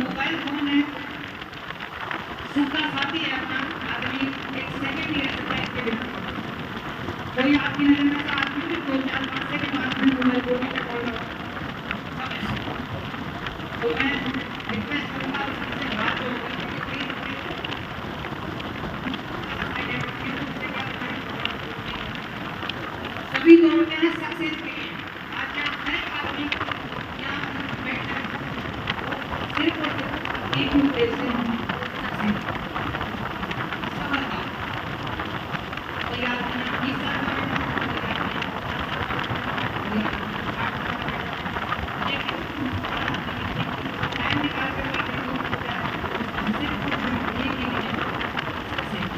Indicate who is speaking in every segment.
Speaker 1: Mobile phone है, सबका साथी है अपना। आदमी एक सेकंड नहीं रह सकता इसके बिना। कोई आपकी नजर में ऐसा आदमी भी 2-4-5 सेकंड बाद में मोबाइल फोन पे कॉल करो, सब ऐसे। तो मैं रिक्वेस्ट करूंगा सबसे बात जो होगी कि प्लीज सभी दौड़ते हैं सक्सेस के लिए। आज जब हर एक आदमी यहाँ बैठा है वो सिर्फ और सिर्फ एक ही उद्देश्य से सक्सेस, सफलता। कोई आदमी 20 साल का बैठा है, कोई आदमी 8 साल का बैठा है, लेकिन टाइम निकाल कर बैठे लोग सिर्फ और सिर्फ एक ही है सक्सेस।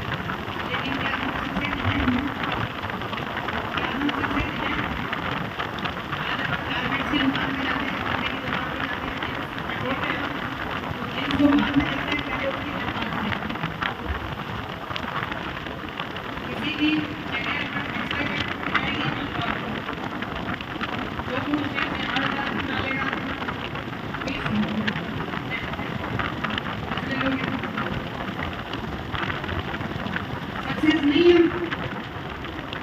Speaker 1: लेकिन क्या हम सक्सेस हैं? क्या हम सक्सेस हैं? आज अपन गारमेंट्स की दुकान में जाते हैं, कपड़े की दुकान में जाते हैं, पेट्रोल पे तो जिनको बाद में देखते हैं पहले उसकी दुकान है। किसी भी जगह पर एक्सपेक्टेड रहेगी जो मुझे 8,000 डालेगा 20 ऐसे लोग सक्सेस नहीं है।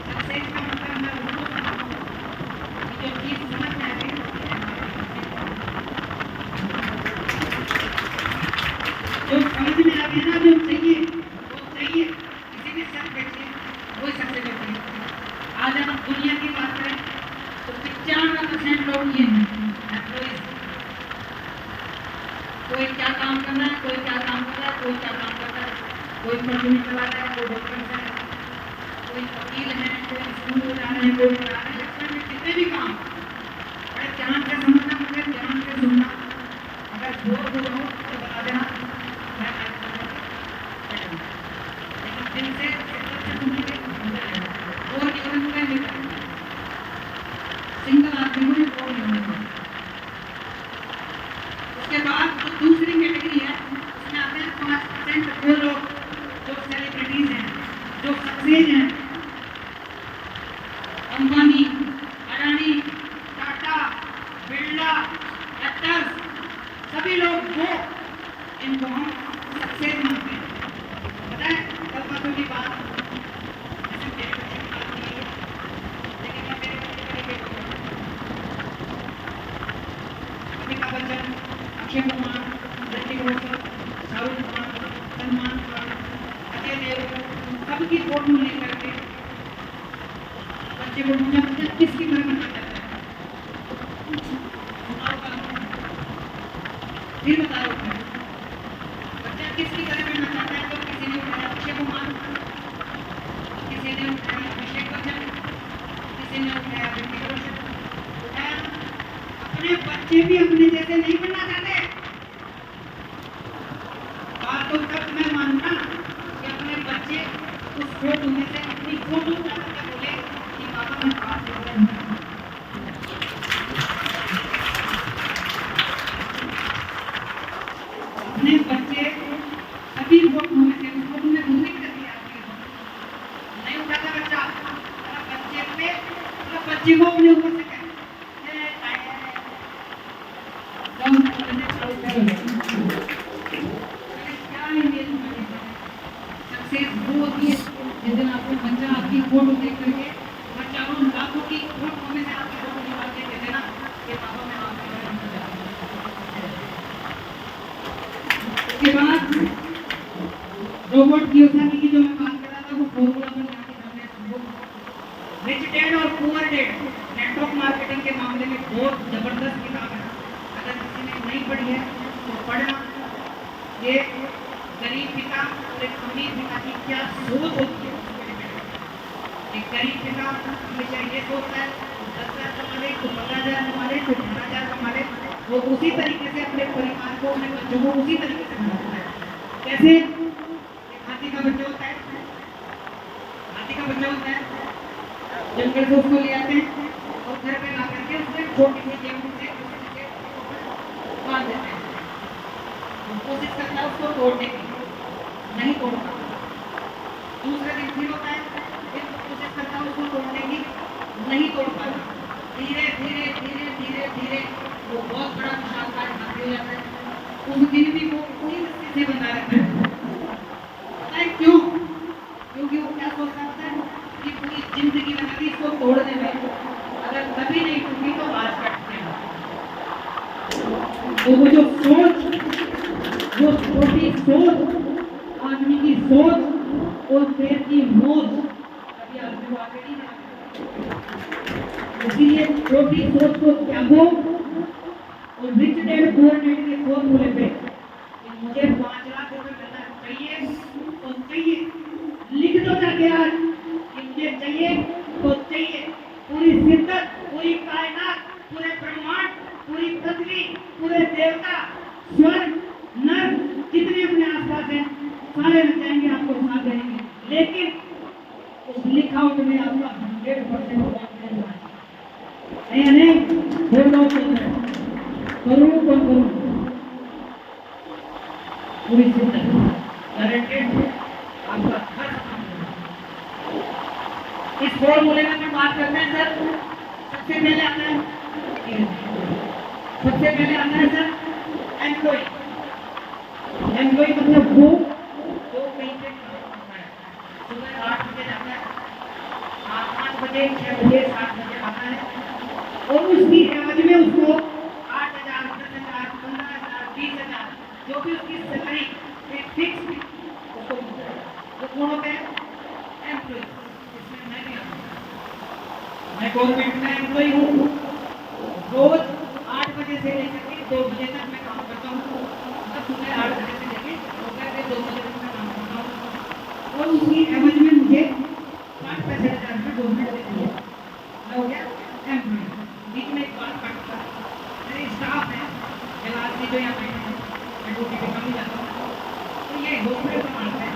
Speaker 1: सक्सेस का मतलब मैं उनको समझता हूँ कि जो चीज समझ में आती है, जो समझ में आ गया ना, जो चाहिए वो चाहिए, किसी भी शख्स देखिए वही सक्सेस होती है। आज हम दुनिया की बात करें तो 95% लोग ये हैं एम्प्लॉइज। कोई क्या काम कर रहा है, कोई क्या काम कर रहा है, कोई क्या काम करता है, कोई फॉर्च्यूनर चला रहा है, कोई डॉक्टर है, कोई वकील है, कोई स्कूल में जा रहे हैं, कोई पढ़ा रहे हैं। बचपन में जितने भी काम बड़े ध्यान से समझना, मुझे ध्यान से सुनना। अगर बोर हो रहा हो तो बता देना, मैं बैठूंगा। लेकिन दिल से अच्छे सुनेंगे, बोर नहीं होने नहीं करेंगे। सिंगल आदमी को बोर नहीं होने देंगे। उसके बाद जो दूसरी कैटेगरी है उसमें आते हैं 5% वो लोग जो सेलिब्रिटीज हैं, जो सक्सेस हैं। अंबानी, अडानी, टाटा, बिरला, एक्टर्स, सभी लोग वो, इनको हम सक्सेस मानते हैं। पता है कल परसों की बात, ऐसे मेरे बच्चे की बात नहीं है, लेकिन मैं मेरे बच्चे के लिए बोलूँगा। अमिताभ बच्चन, अक्षय कुमार, ऋतिक रोशन, शाहरुख खान, सलमान खान, अजय देवगन, सबकी फोटो लेकर के बच्चे को पूछा बच्चा किसकी तरह बनना चाहता है? फिर बताओ बच्चा किसकी तरह बनना चाहता है? तो किसी ने उठाया अक्षय कुमार, किसी ने उठाया अभिषेक बच्चन, किसी ने उठाया ऋतिक रोशन। उठाया अपने बच्चे भी अपने जैसे नहीं बनना चाहते। बात तो तब मैं मानता कि अपने बच्चे उस फोटो में से अपनी फोटो उठा करके बोले कि पापा मैं पास हो गया हूं। अपने बच्चे सभी फोटो में से उस फोटो में घूमने कर दिया, नहीं उठाता बच्चा। बच्चे पे बच्चे को अपने ऊपर से सक्सेस वो होती है जिस दिन आपको बच्चा आपकी फोटो देख करके हजारों लाखों की फोटो में से आपकी फोटो निकाल के दे देना कि पापा मैं आपके घर में जा रहा हूं। उसके बाद रॉबर्ट कियोसाकी की जो मैं बात कर रहा था वो फॉर्मूला बन जाती है। रिच डैड और पुअर डैड नेटवर्क मार्केटिंग के मामले में बहुत जबरदस्त किताब है। अगर किसी ने नहीं पढ़ी है तो पढ़ना। ये गरीब पिता और एक अमीर पिता की क्या सोच होती है। एक गरीब पिता हमेशा ये सोचता है 10,000 कमा ले, तो 15,000 कमा ले, तो 18,000 कमा ले। वो उसी तरीके से अपने परिवार को, अपने बच्चों को उसी तरीके से बनाता है। कैसे एक हाथी का बच्चा होता है, हाथी का बच्चा होता है, जंगल से उसको ले आते हैं और घर पे ला करके उससे छोटी सी गेहूं से बांध देते हैं। कोशिश करता है उसको तोड़ने की, नहीं तोड़ पाता। दूसरे दिन फिर होता है, फिर कोशिश करता है उसको तोड़ने की, नहीं तोड़ पाता। धीरे धीरे धीरे धीरे धीरे वो बहुत बड़ा विशालकाय हाथी हो जाता है। उस दिन भी वो उसी रस्ते से बंधा रहता है। पता है क्यों? क्योंकि वो क्या सोचता है कि पूरी जिंदगी लगा दी इसको तोड़ने में, अगर कभी नहीं टूटी तो आज कटते हैं। तो वो जो सोच, वो छोटी सोच, आदमी की सोच और पेड़ की मौत कभी आदमी को आगे नहीं जाती। इसीलिए छोटी सोच को त्यागो और रिच डैड पुअर डैड के फॉर्मूले पे मुझे 5 लाख रुपए मिलना चाहिए तो चाहिए, लिख दो जाके आज कि मुझे चाहिए तो चाहिए। पूरी शिद्दत, पूरी कायनात, पूरे ब्रह्मांड, पूरी पृथ्वी, पूरे देवता, स्वर्ग, नर जितने अपने आसपास हैं सारे लग जाएंगे, आपको साथ देंगे, लेकिन उस लिखावट में आपका 100% कॉन्फिडेंस है। नहीं बोलो करूँ कौन करूँ, पूरी शिद्दत गारंटेड आपका हर काम। इस फॉर्मूले में हम बात करते हैं सर, सबसे पहले आता है सर एम्प्लॉय। एम्प्लॉय मतलब वो जो कहीं पे काम करता है, सुबह 8 बजे जाता है, 5 बजे 6 बजे 7 बजे आता है और उसकी एवज में उसको 8,000 10,000 15,000 20,000 जो भी उसकी सैलरी फिक्स उसको मिलता है। वो कौन होते हैं? एम्प्लॉय। इसमें मैं भी आता हूँ, मैं गवर्नमेंट में एम्प्लॉय हूँ। रोज 8 बजे से लेकर के 2 बजे तक मैं काम करता हूँ। सुबह 8 बजे से लेकर दोपहर के 2 बजे तक मैं काम करता हूँ और उसकी एवज में मुझे 60,000 रुपये गवर्नमेंट देती है। मैं हो गया एम्प्लॉय। बीच में एक बात करता है, मेरे स्टाफ है जलाल जी जो यहाँ पे मैं ड्यूटी पे कम ही जाता हूँ, तो ये हॉस्पिटल संभालते हैं।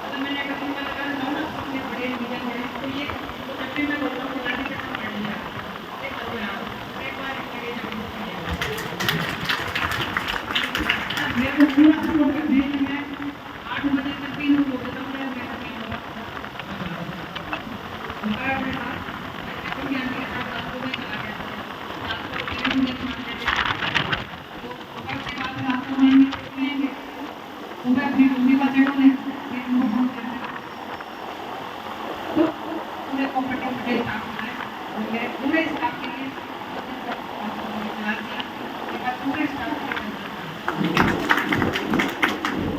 Speaker 1: मतलब मैंने कभी मैं लगा रहा हूँ ना अपने बड़े डिवीजन में, तो ये तो जब भी मैं बोलता हूँ लाठी से संभाल लिया एक बार एक बार मेरे को पूरा सपोर्ट करते हैं कि मैं 8 बजे तक भी उनको बोलता हूँ यार मेरा नहीं होगा उनका अपने साथ क्योंकि आने के साथ रात को भी चला गया, रात को फिर मुझे मान देते तो सुबह के बाद रात को आएंगे सुबह अपनी मम्मी का चढ़ो ने फिर उनको फोन करते हैं। तो पूरे कॉम्पिटिटिव मुझे स्टाफ होता है और मेरे पूरे स्टाफ के लिए पूरे स्टाफ के लिए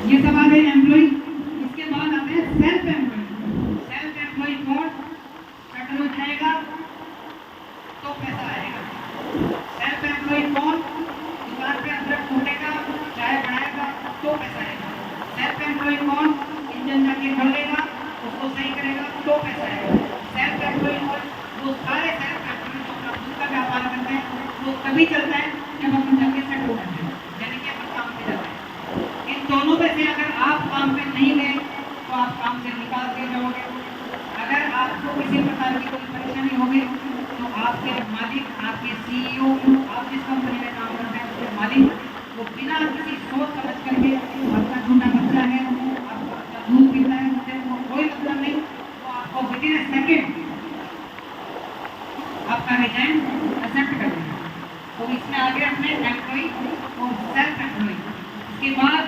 Speaker 1: ये सब आ गए एम्प्लॉय। इसके बाद आते हैं सेल्फ एम्प्लॉय। सेल्फ एम्प्लॉय कौन? शटर हो जाएगा तो पैसा आएगा। सेल्फ एम्प्लॉय कौन? दुकान पे अदरक कूटेगा, चाय बनाएगा तो पैसा आएगा। सेल्फ एम्प्लॉय कौन? इंजन जाके खोलेगा, उसको सही करेगा तो पैसा आएगा। सेल्फ एम्प्लॉय कौन? वो सारे सेल्फ एम्प्लॉय जो अपना खुद का व्यापार करते हैं वो तभी चलता है जब हम जाके सेट हो जाते हैं, यानी कि अपन काम पे जाते हैं। इन दोनों में से अगर आप काम पे नहीं गए तो आप काम से निकाल दिए जाओगे। अगर आपको किसी प्रकार की कोई परेशानी होगी तो आपके मालिक, आपके सीईओ, आप जिस कंपनी में काम करते हैं उसके मालिक वो बिना किसी सोच समझ करके आपका छोटा बच्चा है, आपका दूध पीता है, उससे कोई मतलब नहीं, तो आपको विदिन ए सेकेंड आपका रिजाइन एक्सेप्ट कर देगा। तो इसमें आ गया अपने एम्प्लॉय और सेल्फ एम्प्लॉय। इसके बाद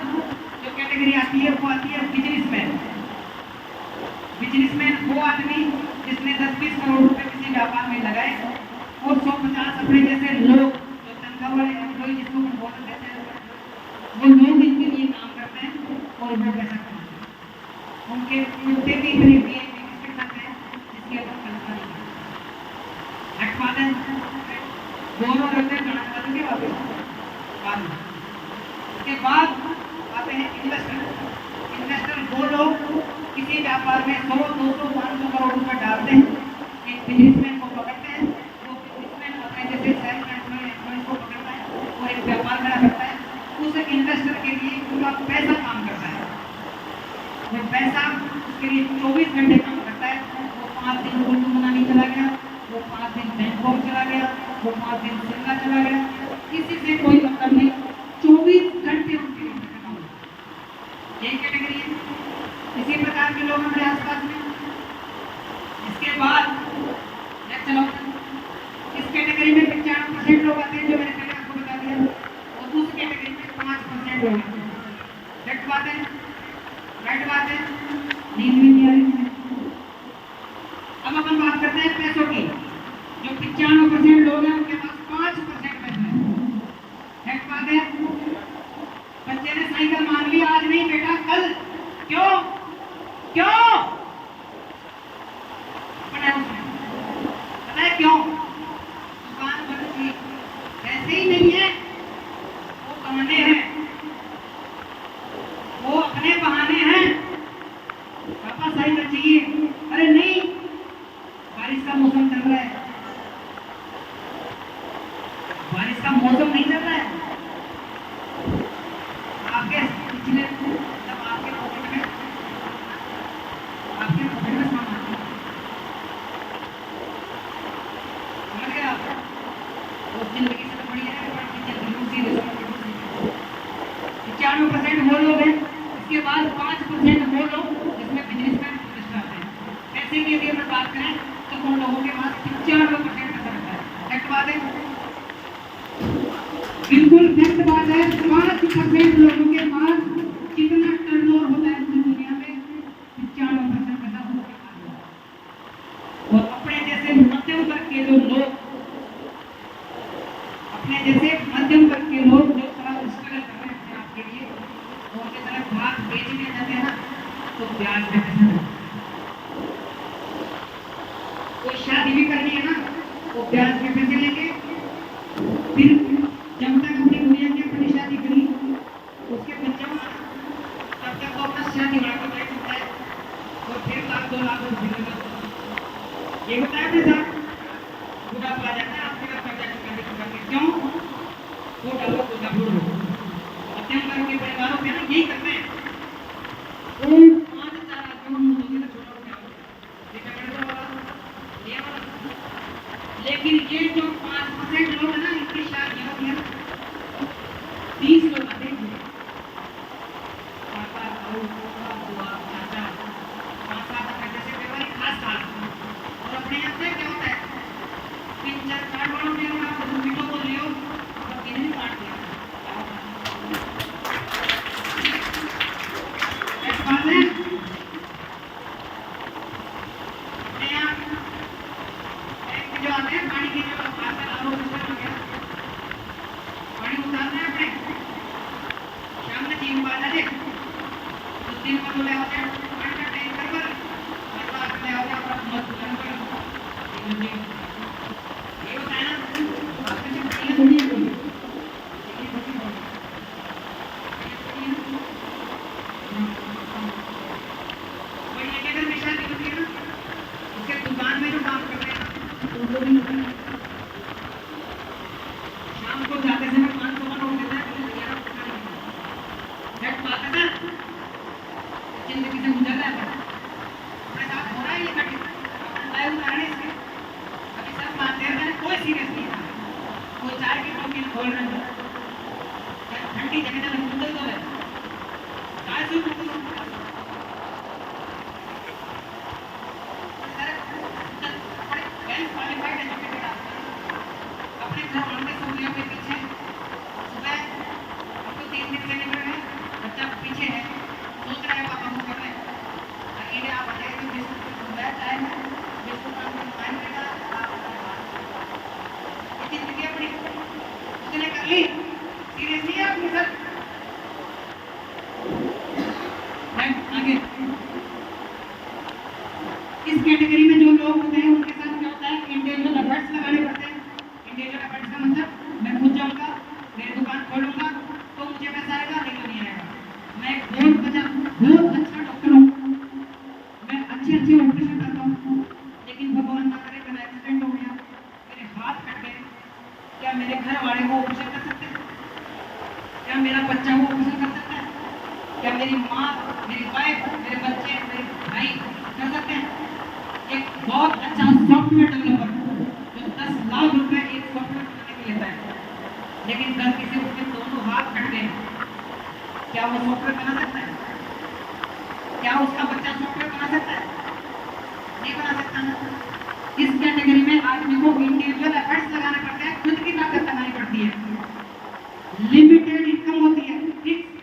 Speaker 1: जो कैटेगरी आती है वो आती है बिजनेसमैन। बिजनेसमैन वो आदमी जिसने 10-20 करोड़ रुपए किसी व्यापार में लगाए और 150 अपने जैसे लोग जो तनख्वाह वाले एम्प्लॉय जिसको हम बोल देते हैं वो लोग इनके लिए काम करते हैं और वो पैसा कमाते हैं। उनके कुत्ते भी इतने बिस्किट खाते हैं जिसकी अपन कल्पना नहीं करते। हटवादन दोनों करते हैं गणतंत्र के बाद में। इसके बाद आते हैं इन्वेस्टर। इन्वेस्टर वो लोग किसी व्यापार में 100, 200, 500 करोड़ रुपए डालते हैं, एक बिजनेसमैन को पकड़ते हैं, वो बिजनेसमैन अपने जैसे सेल्फ एम्प्लॉय को पकड़ता है और एक व्यापार खड़ा करता है। उस इन्वेस्टर के लिए उनका पैसा काम करता है, वो पैसा उसके लिए 24 घंटे काम करता है। वो 5 दिन कुल्लू मनाली चला गया, वो 5 दिन बैंकॉक चला गया, वो 5 दिन शिमला चला गया, किसी से कोई मतलब नहीं, 24 घंटे उनके लिए काम होता है। यही कैटेगरी है। इसी प्रकार के लोग हमारे आसपास में। इसके बाद चलो इस कैटेगरी में 95% लोग आते हैं जो मैंने पहले आपको बता दिया, और उस कैटेगरी में 5 परसेंट लोग हैं। करेक्ट बात है, राइट बात है, नींद भी नहीं आ रही। अब अपन बात करते हैं पैसों की। जो 95% लोग हैं उनके पास 5% पैसा है। करेक्ट बात है। बच्चे ने साइकिल मांग ली, आज नहीं बेटा कल। क्यों क्यों पता है क्यों? दुकान बंद थी। ऐसे ही नहीं है, वो बहाने हैं, वो अपने बहाने हैं। पापा साइकिल चाहिए, अरे नहीं बारिश का मौसम चल रहा है, बारिश का मौसम नहीं चल रहा है। आपके पिछले जब आपके पॉकेट में सामान समझ गए आप? वो जिंदगी से तो बड़ी है, जिंदगी 95% वो लोग हैं। इसके बाद 5% वो लोग जिसमें बिजनेसमैन टूरिस्ट आते हैं। ऐसे की यदि हम बात करें तो उन लोगों के पास 95% पैसा रहता है। फैक्ट बात है, बिल्कुल फैक्ट बात है। 5% लोगों के पास कितना टर्नओवर होता है पूरी दुनिया में? 95% पैसा उनके पास है। और अपने जैसे मध्यम वर्ग के जो लोग, अपने जैसे मध्यम वर्ग के लोग जो थोड़ा स्ट्रगल कर रहे हैं अपने आप के लिए, उनके तरफ भाग बेचने जाते हैं ना, तो ब्याज पे पैसा लगता है। कोई शादी भी करनी है ना, वो ब्याज पे पैसे लेके, फिर जब तक अपनी दुनिया की अपनी शादी करी, उसके बच्चों का तब तक वो अपना शादी वाला का बैठ सकता है और फिर लाख 2 लाख रुपए ये होता है अपने साथ। बुढ़ापा आ जाता है, आपके पास कर्जा चुकाने के क्यों? वो डालो तो डबल लो। मध्यम वर्ग के परिवारों में ना यही करते हैं। वो 5-4 आदमी मुझे तो छोटा हो गया, ये वाला। लेकिन ये जो 5% लोग हैं ना, इनकी शादियां होती हैं 30 लोग आते हैं। पापा बुआ चाचा 5-7 आते से व्यवहार खास खास। और अपने यहाँ से क्या होता है, 3-4 कार्ड वालों ने आप मीठो बोल लियो और किन्हीं काट दिया। ऐसा बात है अपने यहाँ जो आते हैं पानी के जो आजकल आरो सिस्टम आ गया, पानी उतारना है अपने शाम में 3 बजे दे तो 3 बजे ले आते हैं पानी का टैंकर पर और रात में आते हैं अपना मत टैंकर ये होता है ना। आपके से पहले थोड़ी है कोई एक अगर मिसाल की होती है ना, उसके दुकान में जो काम करते हैं उनको भी शाम को जाते समय 500 का नोट देता है। नेट बात है ना, जिंदगी से गुजर रहा है, अपने साथ हो रहा है ये घटना, अपना लाइव उदाहरण है इसके। अभी सब मानते हैं, कोई सीरियस नहीं है, कोई चाय की टोपी खोल रहे हैं, ठंडी जगह में कुंडल तो है चाय से क्वालिफाइड एजुकेटेड अपने घर वालों के सोनियों के पीछे सुबह आपको 3 दिन से निकल रहे हैं, बच्चा पीछे है, सोच रहे हैं पापा को कर रहे हैं, अकेले आप बताइए तो बिस्कुट सुबह चाय में बिस्कुट आपको खाने देगा, ये जिंदगी अपनी उसने कर ली। सीरियस नहीं है आपके साथ। आगे इस कैटेगरी में जो लोग होते हैं उनके साथ क्या होता है, इंडिविजुअल एफर्ट्स लगाने पड़ते हैं। इंडिविजुअल एफर्ट्स का मतलब मैं खुद जाऊंगा, मेरी दुकान खोलूंगा तो मुझे पैसा आएगा, नहीं तो नहीं आएगा। मैं बहुत अच्छा डॉक्टर हूँ, मैं अच्छे ऑपरेशन करता हूँ, लेकिन भगवान ना करे मेरा एक्सीडेंट हो गया, मेरे हाथ कट गए, क्या मेरे घर वाले वो ऑपरेशन कर सकते हैं? क्या मेरा बच्चा वो ऑपरेशन कर सकता है? क्या मेरी माँ, मेरी वाइफ, मेरे बच्चे, मेरे भाई कर सकते हैं? एक बहुत अच्छा सॉफ्टवेयर डेवलपर जो 10 लाख रुपए एक सॉफ्टवेयर बनाने के लेता है, लेकिन गलती से उसके दोनों हाथ कट गए, क्या वो सॉफ्टवेयर बना सकता है? क्या उसका बच्चा सॉफ्टवेयर बना सकता है? नहीं बना सकता ना। इस कैटेगरी में आदमी को इंडिविजुअल एफर्ट्स लगाने पड़ते हैं, खुद की ताकत लगानी पड़ती है। लिमिटेड इनकम होती है, फिक्स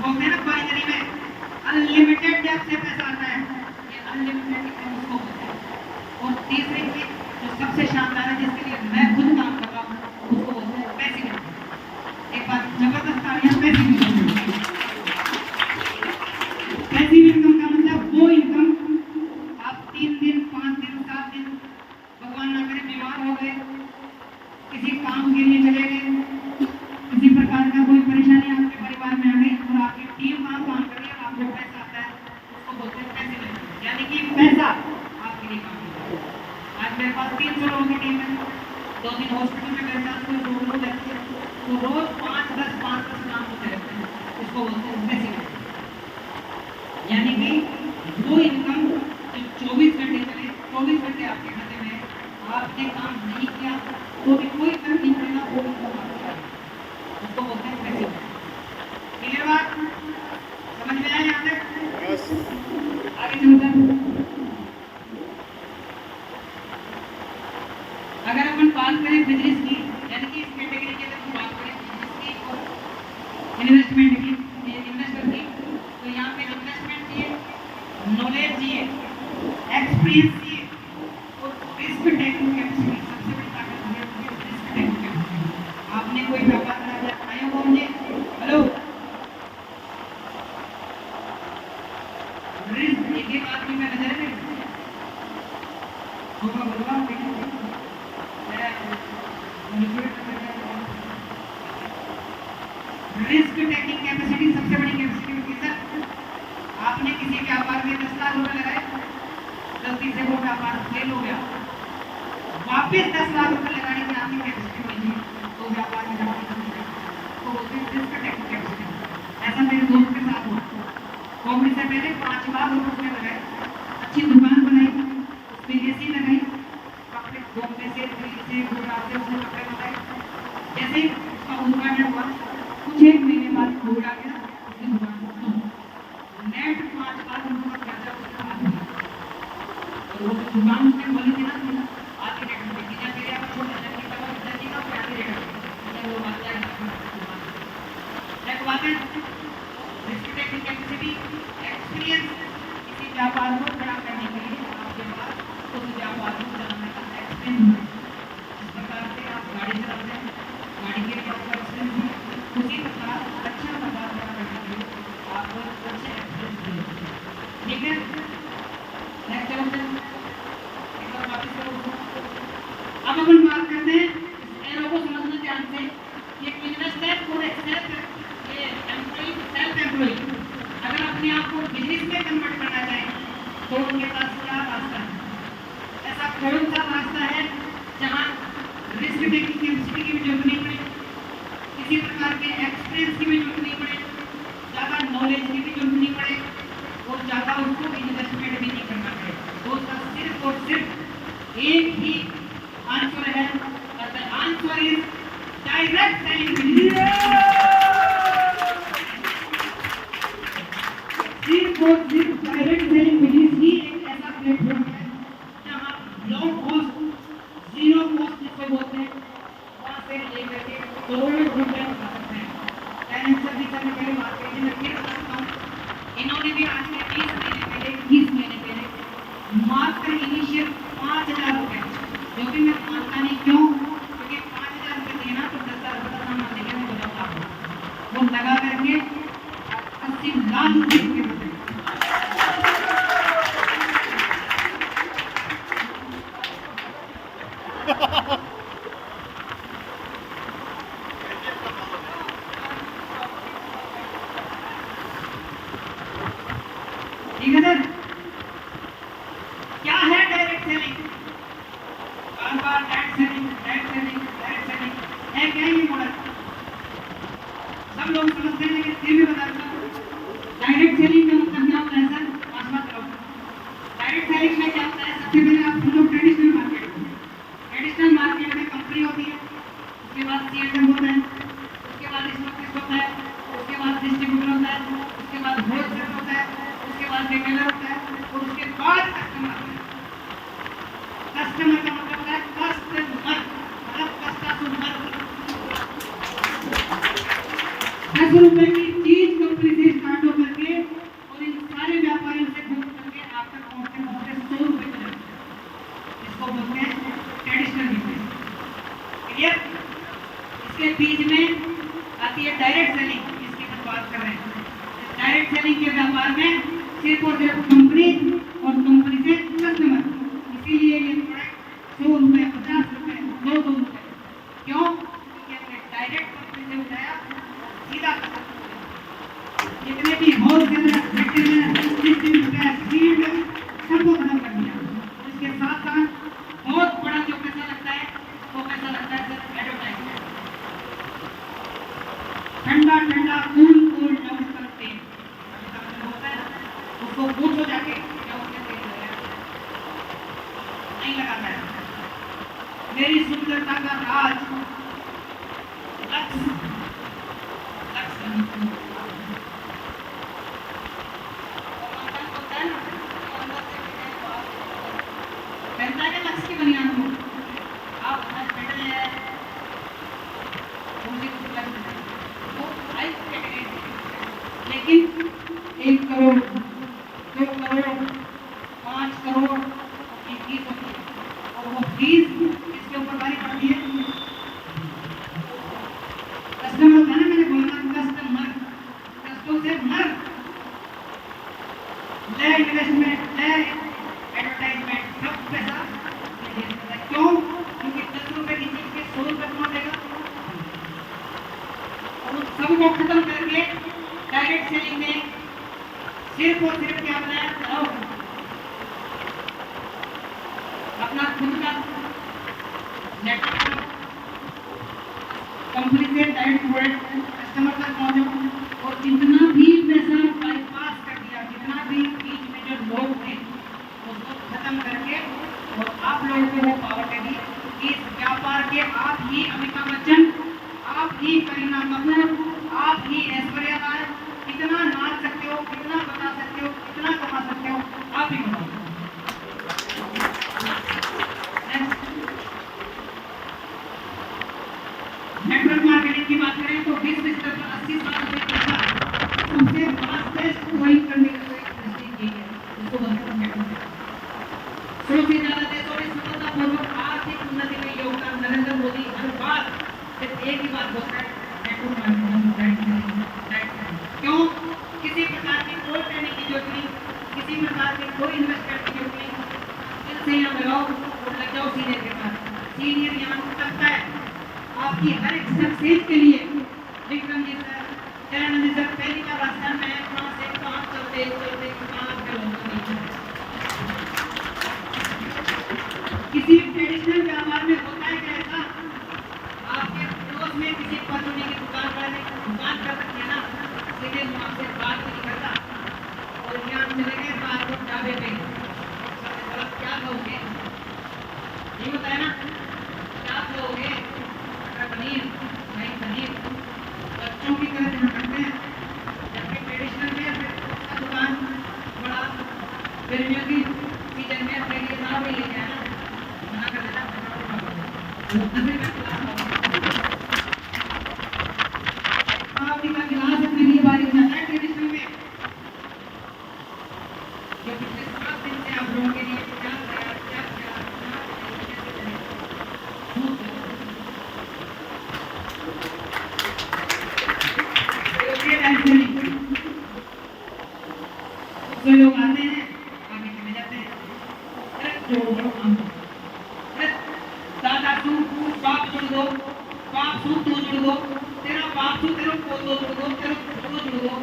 Speaker 1: बोलते हैं ना बाइनरी में अनलिमिटेड जब से पैसा आता है, ये अनलिमिटेड उसको बोलते हैं। और तीसरी चीज जो सबसे शानदार है, जिसके लिए मैं खुद काम कर रहा हूँ, उसको बोलते हैं पैसिव इनकम। एक बार जबरदस्त तालियां पैसिव इनकम। पैसिव इनकम का मतलब वो इनकम, आप 3 दिन 5 दिन 7 दिन भगवान ना करे बीमार हो गए, किसी काम के लिए चले गए, किसी प्रकार का कोई परेशानी आपके परिवार में आ गई और आपकी टीम वहां काम कर रही है और आपको पैसा आता है, उसको बोलते हैं पैसिव इनकम। यानी कि पैसा आपके लिए काम कर रहा है। आज मेरे पास 300 लोगों की टीम है, 2 दिन हॉस्पिटल में मेरे साथ कोई रोज रहती है, तो रोज 5-10 काम होते रहते हैं, इसको बोलते हैं पैसिव इनकम। यानी कि वो इनकम जो 24 घंटे चले, 24 घंटे आपके खाते में, आपने काम नहीं किया तो भी कोई फर्क नहीं पड़ेगा, वो इनकम आपके पास, उसको बोलते हैं पैसिव इनकम। क्लियर बात? समझ में आया यहाँ तक? आगे चलते हैं। अगर अपन बात करें बिजनेस की, यानी कि इस कैटेगरी की अगर बात करें बिजनेस की और इन्वेस्टमेंट की, इन्वेस्टर की, तो यहाँ पे इन्वेस्टमेंट चाहिए, नॉलेज चाहिए, एक्सपीरियंस चाहिए और रिस्क टेकिंग कैपेसिटी। सबसे बड़ी ताकत है रिस्क टेकिंग कैपेसिटी। आपने कोई व्यापार करा दिया, आए हो मुझे, हेलो, रिस्क एक एक आदमी में नजर है, होगा बोलवा रिस्क टेकिंग कैपेसिटी सबसे बड़ी कैपेसिटी होती है। सर, आपने किसी व्यापार में 10 लाख रुपए लगाए, गलती से वो व्यापार फेल हो गया, वापस 10 लाख रुपए लगाने की आपकी कैपेसिटी होगी, तो व्यापार में जाने की तो बोलते हैं रिस्क टेकिंग कैपेसिटी। ऐसा मेरे दोस्त के साथ हुआ, कोविड से पहले 5 लाख रुपए उसने लगाए, अच्छी दुकान बनाई, उसमें एसी लगाई, कपड़े बॉम्बे से दिल्ली से गुजरात से उसने कपड़े बनाए। जैसे ही उसका उद्घाटन हुआ, कुछ एक महीने बाद कोविड आ गया, उसकी दुकान नेट 5 लाख रुपए का खर्चा उसके हाथ में। और वो दुकान उसने खोली थी ना, आगे रेट में बेची जाती है, आप छोटा सा कितना का कितना जी का आगे रेट में वो बात है। एक बात है रिस्क टेकिंग कैपेसिटी, एक्सपीरियंस। किसी व्यापार को खड़ा करने के लिए आपके पास उस व्यापार को चलाने का एक्सपीरियंस। इस प्रकार से आप गाड़ी चलाते हैं, गाड़ी के लिए आपका एक्सपीरियंस है, उसी प्रकार अच्छा व्यापार खड़ा करने के लिए आपको अच्छे एक्सपीरियंस चाहिए। ठीक है, नेक्स्ट चलते हैं, एक बार वापस करो। अब अपन बात करते हैं इस एरो को समझना ध्यान से। ये इन्वेस्टर और सेल्फ एम्प्लॉय अगर अपने आप को बिजनेस में कन्वर्ट करना चाहें तो उनके पास क्या रास्ता है? ऐसा कौन सा रास्ता है जहां रिस्क टेकिंग कैपेसिटी की भी जरूरत नहीं पड़े, किसी प्रकार के एक्सपीरियंस की भी जरूरत नहीं पड़े, ज्यादा नॉलेज की भी जरूरत नहीं पड़े और ज्यादा उसको इन्वेस्टमेंट भी नहीं करना पड़े। तो उसका सिर्फ और सिर्फ एक ही आंसर है, और the answer is direct selling business. सिर्फ और सिर्फ डायरेक्ट सेलिंग बिजनेस ही एक ऐसा प्लेटफॉर्म है जहां लो कॉस्ट, जीरो कॉस्ट जिसको बोलते हैं, वहां से लेकर के करोड़ों रुपए कमा सकते हैं। फाइनेंशियल भी करने के लिए बात करेंगे, मैं फिर बताता हूँ। इन्होंने भी आज से 20 महीने पहले मात्र इनिशियल 5,000 रुपए, जो कि मैं मानता नहीं क्यों, क्योंकि 5,000 रुपए देना तो 10,000 रुपए का सामान देंगे, मैं बताता हूँ, वो लगा करके 80 लाख रुपए के बदले ठीक है सर। क्या है डायरेक्ट सेलिंग? बार-बार डायरेक्ट सेलिंग है क्या ये मॉडल? सब लोग समझते हैं, लेकिन फिर भी बताता हूँ डायरेक्ट सेलिंग का मतलब क्या होता है सर? समझ करो। डायरेक्ट सेलिंग में क्या होता है? सबसे पहले आप समझो ट्रेडिशनल मार्केट में कंपनी होती है, उसके बाद सीएसएम होता है, उसके बाद स्टॉकिस्ट होता है, उसके बाद डिस्ट्रीब्यूटर होता है, उसके बाद होलसेलर होता है, उसके बाद रिटेलर होता है और उसके बाद कस्टमर होता है। कस्टमर का मतलब होता है कस्टमर, मतलब कस्टमर। ₹10 की चीज कंपनी से स्टार्ट हो करके और इन सारे व्यापारियों से घूम करके आपका पहुंचते पहुंचते ₹100 पे जाता है। इसको बोलते हैं ट्रेडिशनल बिजनेस। क्लियर? इसके बीच में आती है डायरेक्ट सेलिंग, जिसकी हम बात कर रहे हैं। डायरेक्ट सेलिंग के व्यापार में सिर्फ और सिर्फ कंपनी और कंपनी से कस्टमर, इसीलिए ये प्रोडक्ट ₹100, ₹50, ₹200। क्यों? क्योंकि हमने डायरेक्ट कंपनी से उठाया, सीधा जितने भी होलसेलर, रिटेलर, डिस्ट्रीब्यूटर, डीलर सबको खत्म कर दिया। इसके साथ साथ बहुत बड़ा जो पैसा लगता है वो पैसा लगता है सर एडवर्टाइजमेंट। ठंडा ठंडा कूल कूल नमस्कार तेल होता है, उसको पूछो जाके क्या उसने तेल लगाया, नहीं लगाता है। मेरी सुंदरता का राज लक्ष्य लक्ष्य की बनियान हो आप हॉस्पिटल है लेकिन 1 करोड़ 2 करोड़ 5 करोड़ की फीस होती है और वो फीस इसके ऊपर भारी पड़ती है कस्टमर होता है ना, मैंने बोला कस्टमर, कस्टमर से मर ले इन्वेस्टमेंट ले एडवर्टाइजमेंट सब पैसा क्यों? क्योंकि ₹10 की चीज के ₹100 कमा देगा और उस सबको खत्म करके डायरेक्ट सेलिंग में सिर्फ और सिर्फ क्या बनाया, अपना खुद का नेटवर्क कंपनी से डायरेक्ट प्रोडक्ट कस्टमर तक पहुंचे और जितना भी पैसा बाईपास कर दिया, जितना भी बीच में जो लोग थे उसको खत्म करके और आप लोगों को वो पावर दे दी। इस व्यापार के आप ही अमिताभ बच्चन, आप ही करीना कपूर, आप ही ऐश्वर्या राय कितना नाच सकते हो, कितना बता सकते हो, कितना कमा सकते हो, आप ही बताओ। नेटवर्क मार्केटिंग की बात करें तो विश्व स्तर पर 80 साल से सबसे फास्टेस्ट ग्रोइंग करने का इंडस्ट्री की है, जिसको बोलते हैं नेटवर्क। 100 से ज्यादा देशों में सफलतापूर्वक आर्थिक उन्नति में योगदान नरेंद्र मोदी हर बार सिर्फ एक ही बात बोलता है, नेटवर्क मार्केटिंग। क्यों? किसी प्रकार की कोई ट्रेनिंग की जरूरत नहीं, किसी प्रकार की कोई इन्वेस्टमेंट की जरूरत नहीं, इनसे यहाँ लगाओ और लग जाओ सीनियर के पास। सीनियर यहाँ सकता है आपकी हर एक सक्सेस के लिए। विक्रम जी सर, चरण जी सर पहली बार राजस्थान में कहाँ से कहाँ चलते चलते कहाँ पे लोग किसी ट्रेडिशनल व्यापार में होता है क्या ऐसा? आपके पड़ोस में किसी परचूनी की दुकान वाले दुकान कर सकते हैं ना, सीधे मुंह आपसे बात नहीं करता और यहाँ चले गए बाहर को ढाबे पे, क्या कहोगे? ये बताया ना, क्या कहोगे? पनीर नहीं पनीर बच्चों की तरह ध्यान रखते हैं, जबकि ट्रेडिशनल में दुकान बड़ा गर्मियों की सीजन में अपने लिए ना भी लेके आना, मना कर देता आपकी का गिलास अपने लिए बारी हो जाता है ट्रेडिशनल में। जो पिछले 7 दिन से आप लोगों के लिए क्या लोग आते हैं आगे चले जाते हैं, दादा तू बाप जुड़ दो, बाप तू जुड़ दो, तेरा बाप तू तेरा पोतो जुड़ दो, तेरा पोतो जुड़ दो,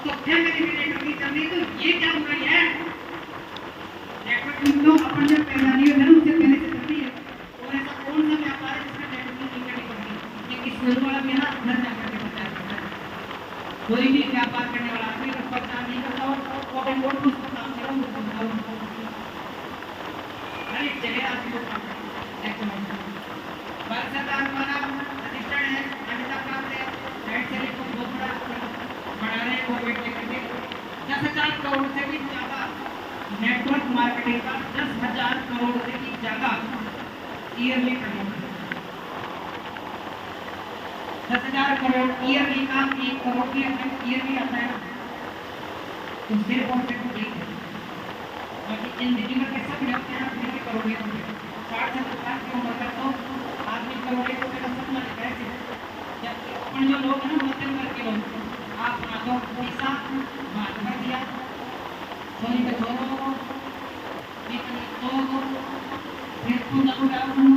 Speaker 1: तो फिर मेरी नेटवर्क की चल रही, तो ये क्या बुराई है? नेटवर्किंग तो अपन जब पैदा नहीं होता ना उससे पहले से करती है। और ऐसा कौन सा व्यापार है जिसमें नेटवर्किंग नहीं करनी पड़ती? ये किस वाला भी है ना, घर जाकर के बताया जाता है। कोई भी व्यापार करने वाला आदमी जब पहचान नहीं करता और कोट एंड कोट उसको काम करो, हर एक जगह आदमी को काम करना। भारत सरकार द्वारा रजिस्टर्ड है, मान्यता प्राप्त है, राइट सेलिंग को बहुत बड़ा बढ़ा रहे हैं गवर्नमेंट लेकर के। 10,000 करोड़ से भी ज्यादा नेटवर्क मार्केटिंग का 10,000 करोड़ से भी ज्यादा ईयरली टर्नओवर। 10,000 करोड़ ईयरली का, 1 करोड़ की ईयरली आता है ना, तो सिर्फ और सिर्फ एक है। बाकी इंडिविजुअल के सब जब यहाँ फिर भी करोड़े होंगे। 60-70 साल की उम्र तक तो आदमी करोड़े रुपए का सपना देखा है। जबकि अपन जो लोग हैं ना, मध्यम वर्ग के लोग, आप बना दो पैसा बात कर दिया, छोरी पे छोरो इतनी तो फिर तू ना उड़ा हूँ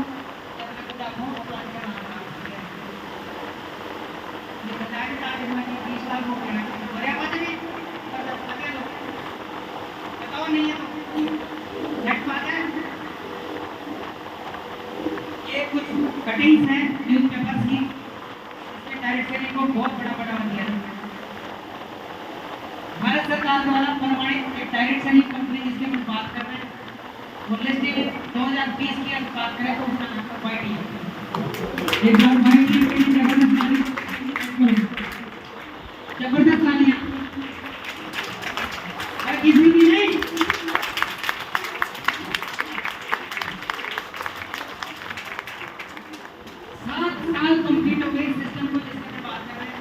Speaker 1: जब मैं उड़ा हूँ तो प्लान का नाम है ये बताया था कि मैं 20 साल हो गया बड़े बात नहीं पर लगे लोग बताओ नहीं है तो नेट बात है। ये कुछ कटिंग्स हैं न्यूज़पेपर्स की, इसमें डायरेक्ट सेलिंग को बहुत बड़ा बढ़ावा दिया है। भारत सरकार द्वारा प्रमाणित एक डायरेक्ट सेलिंग कंपनी जिसकी हम बात कर रहे हैं, वो लिस्टिंग 2020 की अगर बात करें तो उसका नाम है वाईटी। एक बार वाईटी के लिए जबरदस्त तालियां। और किसी की नहीं, 7 साल कंप्लीट हो गए सिस्टम को जिसकी हम बात कर रहे हैं,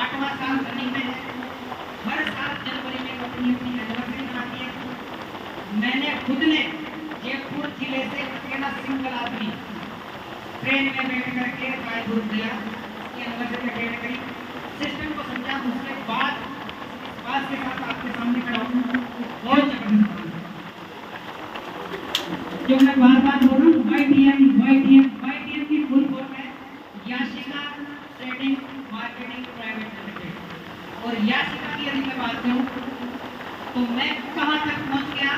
Speaker 1: 8वां साल रनिंग में है। हर साल जनवरी में कंपनी अपनी एनिवर्सरी मनाती है। मैंने खुद ने जयपुर जिले से अकेला सिंगल आदमी ट्रेन में बैठ करके रायपुर गया, उसकी एनिवर्सरी अटेंड करी, सिस्टम को समझा, उसके बाद बात के साथ आपके सामने खड़ा हूँ। बहुत जबरदस्त जो मैं बार-बार बोल रहा हूँ, YTM की फुल फॉर्म है Yashika trading marketing private limited. और याशिका की यदि मैं बात करूँ तो मैं कहाँ तक पहुँच गया,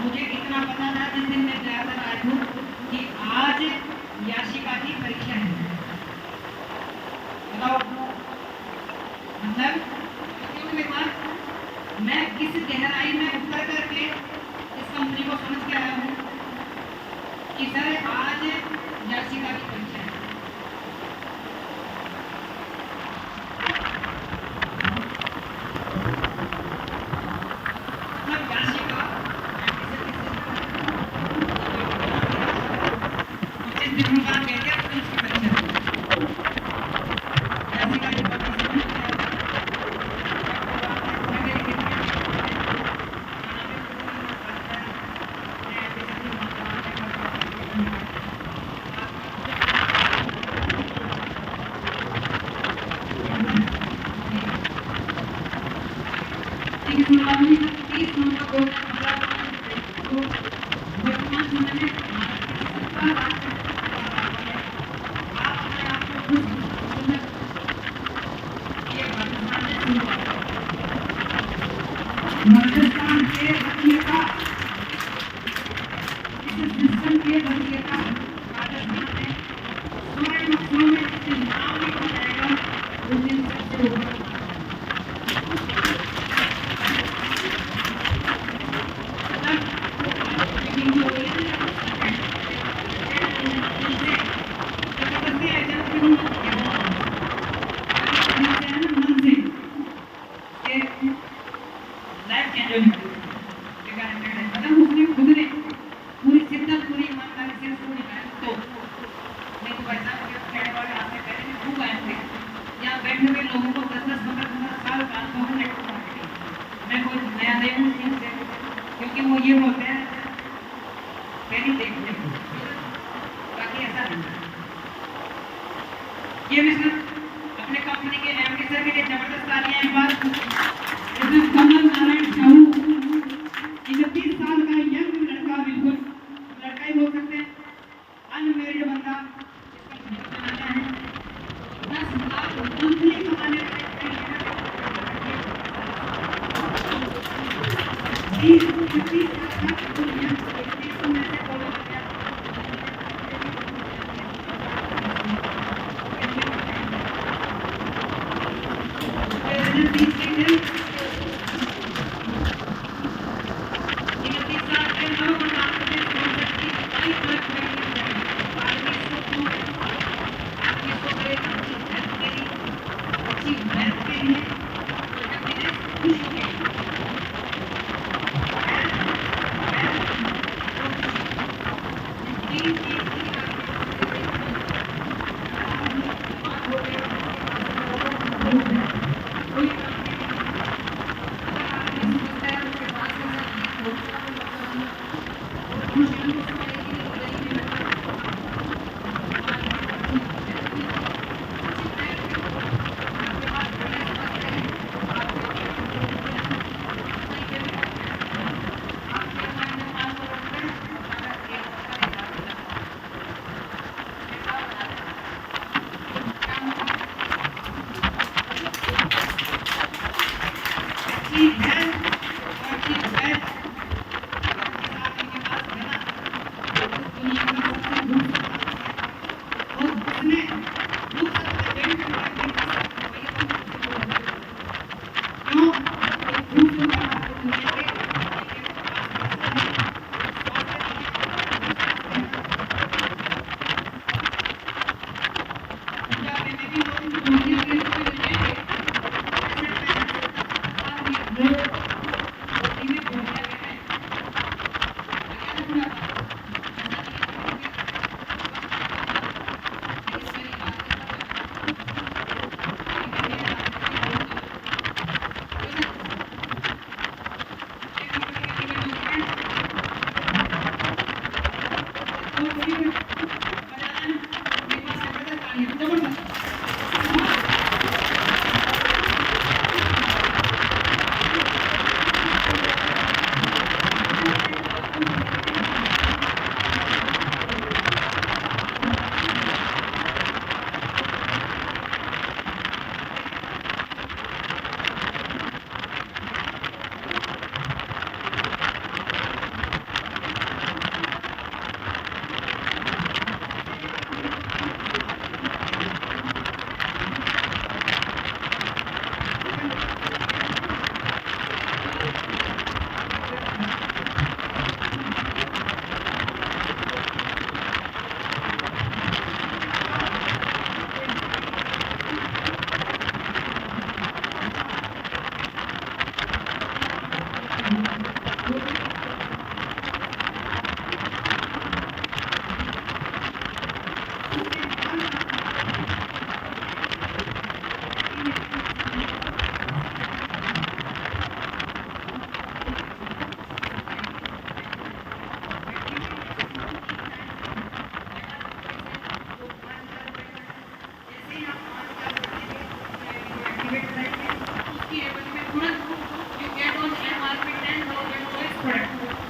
Speaker 1: मुझे इतना पता था जिस दिन मैं गया था रायपुर कि आज याशिका की परीक्षा है। बताओ मतलब क्यों में बात मैं किस गहराई में उतर करके इस कंपनी को समझ के आया हूँ कि सर आज याशिका की परीक्षा है। मतलब याशिका जिस दिन हम बात कहते हैं उसकी परीक्षा है। याशिका की परीक्षा वर्तमान समय में राजस्थान के रतियता इस सिस्टम के रतियता राजस्थान में स्वर्ण महोत्सव में जिस नाम लिखा जाएगा उस दिन सबसे ऊपर क्योंकि वो ये बोलते हैं पहले देखते हैं बाकी ऐसा नहीं। ये भी सर अपने कंपनी के एमडी सर के लिए जबरदस्त तालियां एक बार। इसमें कमल नारायण साहू 31 साल का यंग लड़का, बिल्कुल लड़का ही बोल सकते हैं, अनमेरिड बंदा, इसका बनाया है 10 लाख मंथली कमाने वाले की हेल्थ और की वेल्थ के साथ इनके पास है ना, इस दुनिया का सबसे खूबसूरत और उसने खूबसूरत जेंट में भैया तुम क्यों एक खूबसूरत आपको दुनिया के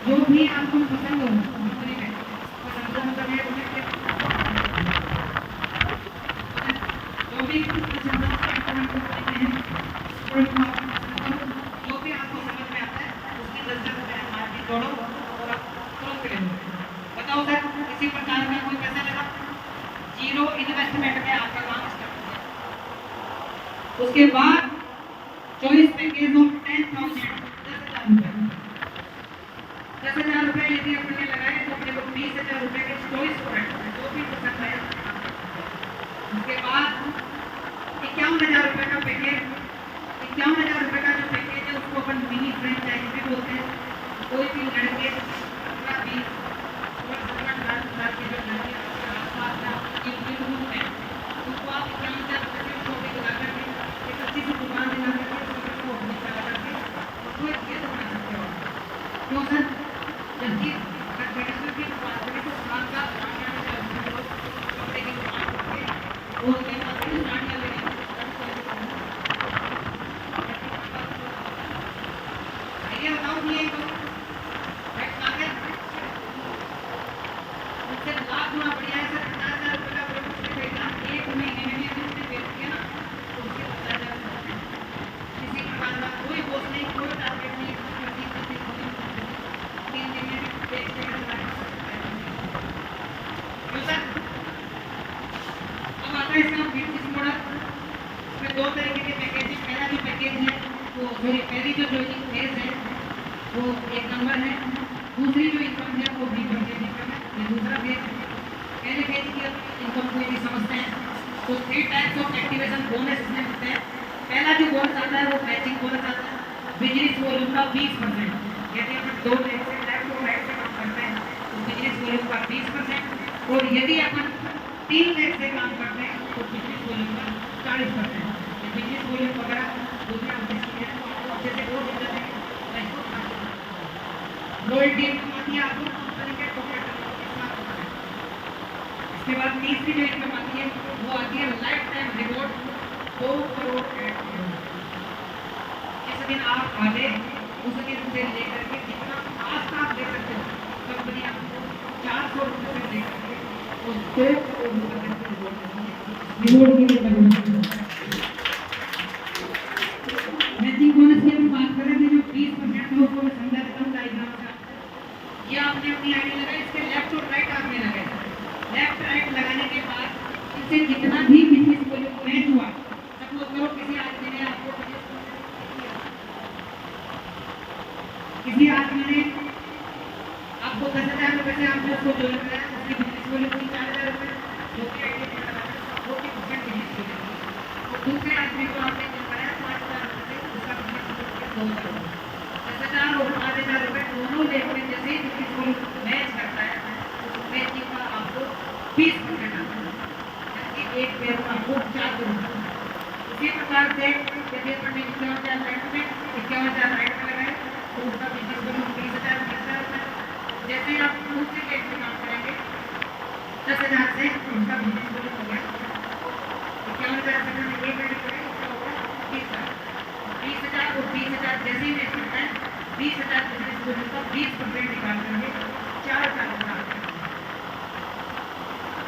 Speaker 1: जो भी आपको पसंद हो कंपनी में पसंद हो मतलब ये बोले कि जो भी पसंद हो जो भी आपको समझ में आता है उसकी 10,000 मार्केट जोड़ो और आप तुरंत ले लो। बताओ सर किसी प्रकार का कोई पैसा लगा, जीरो इन्वेस्टमेंट में आपका काम स्टार्ट हो गया। उसके बाद चॉइस पैकेज ऑफ 10,000 10,000 रुपए यदि अपने लगाए तो अपने को 20,000 रुपए के चॉइस प्रोडक्ट है जो भी पसंद है। उसके बाद 51,000 रुपए का पैकेज, 51,000 रुपए का जो पैकेज है उसको अपन मिनी फ्रेंचाइज भी बोलते हैं। कोई भी लड़के 15-20 और 17 के जो लड़के आसपास का यूट्यूब है उसको आप 51,000 रुपए के शॉपिंग लगा करके एक अच्छी सी दुकान दिला करके उसको अपनी चला करके उसको एक केस बना सकते हो। क्यों सर? जबकि ट्रेडिशनल की बात करें तो खानदार कपड़े की दुकान करके वो के पास भी साड़ियाँ लेने ये बताओ कि ये तो फैक्ट आ गया उससे लाख गुना बढ़िया है सर। 50,000 रुपये का प्रोडक्ट खरीदना एक महीने में भी उसने बेच दिया ना तो उसके 50,000 किसी प्रकार का कोई बोझ नहीं, कोई टारगेट नहीं, अब आता है इसका बिजनेस मॉडल। इसमें दो तरीके के पैकेज। पहला जो पैकेज है वो पहली जो जॉइनिंग फेज है वो 1 नंबर है, दूसरी जो इनकम है वो बी परचेज इनकम है, ये दूसरा फेज है। पहले फेज की इनकम को यदि समझते हैं तो 3 टाइप्स ऑफ एक्टिवेशन बोनस इसमें होते हैं। पहला जो बोनस आता है वो मैचिंग बोनस आता है बिजनेस वॉल्यूम का 20%। यदि अपन 2 लाख से लेफ्ट और राइट से काम करते हैं तो बिजनेस वॉल्यूम का 20%, और यदि अपन 3 लाख से काम करते हैं तो बिजनेस वॉल्यूम का 40%। बिजनेस वॉल्यूम वगैरह दूसरा उद्देश्य है तो आपको अच्छे से वो मिल जाएंगे। लॉयल्टी इनकम आती है आपको कंपनी के कॉर्पोरेट के साथ होता है। इसके बाद तीसरी जो इनकम आती है वो आती है लाइफ टाइम रिवॉर्ड 2 करोड़ जिस दिन आप आगे उस दिन से लेकर के जितना फास्ट आप दे सकते हो कंपनी आपको 400 रुपये से लेकर के उस 2 करोड़ रुपये तक रिवॉर्ड की मैचिंग बोनस की हम बात करें 20% में उसको मैं समझा देता हूँ डायग्राम का। ये आपने अपनी आईडी लगाई, इसके लेफ्ट और राइट आपने लगाए। लेफ्ट राइट लगाने के बाद इससे जितना भी बिजनेस वॉल्यूम मैच हुआ, सपोज करो किसी आदमी ने आपको किसी आदमी ने आपको 10,000 रुपए से आपने उसको जो लगाया, उसकी बिजनेस वॉल्यूम थी 4,000 रुपए, जो कि आईडी में लगाया 40% बिजनेस वॉल्यूम। और दूसरे आदमी को आपने जो लगाया 5,000 रुपए से, उसका बिजनेस वॉल्यूम 2,000 रुपए। 10,000 और 5,000 रुपए दोनों लेकर जैसे बिजनेस वॉल्यूम मैच करता है, मैचिंग का आपको 20% आता है, यानी एक पेयर का आपको 4 रुपए। इसी प्रकार से यदि अपन ने 51,000 राइट में 51,000 राइट में लगाए तो उसका बिजनेस वॉल्यूम 20,000 रुपए। जैसे आप दूसरे केस में काम करेंगे 10,000 से उसका बिजनेस वॉल्यूम हो गया 51,000 से मैंने एक रेडी करें, उसका होगा 20,000। 20,000 और 20,000 जैसे ही मैच करता है 20,000 बिजनेस वॉल्यूम का 20% निकाल करके 4,000 निकाल।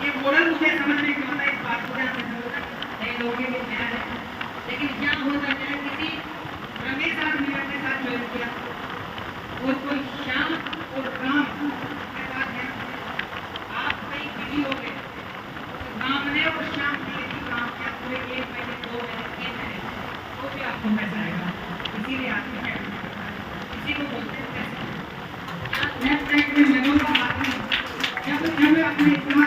Speaker 1: ये मॉडल मुझे समझ में क्यों आता है, इस बात को ध्यान से समझना, नए लोगों के लिए नया है। लेकिन क्या होता है, किसी रमेश आदमी अपने साथ ज्वाइन किया और कोई श्याम और राम के साथ है, आप कहीं बिजी हो गए, राम ने और श्याम ने एक ही काम किया, कोई 1 महीने 2 महीने 3 महीने तो भी आपको पैसा आएगा। इसीलिए आपके इसी को बोलते हैं पैसे। लेफ्ट साइड में लगूंगा आदमी जब अपने इतना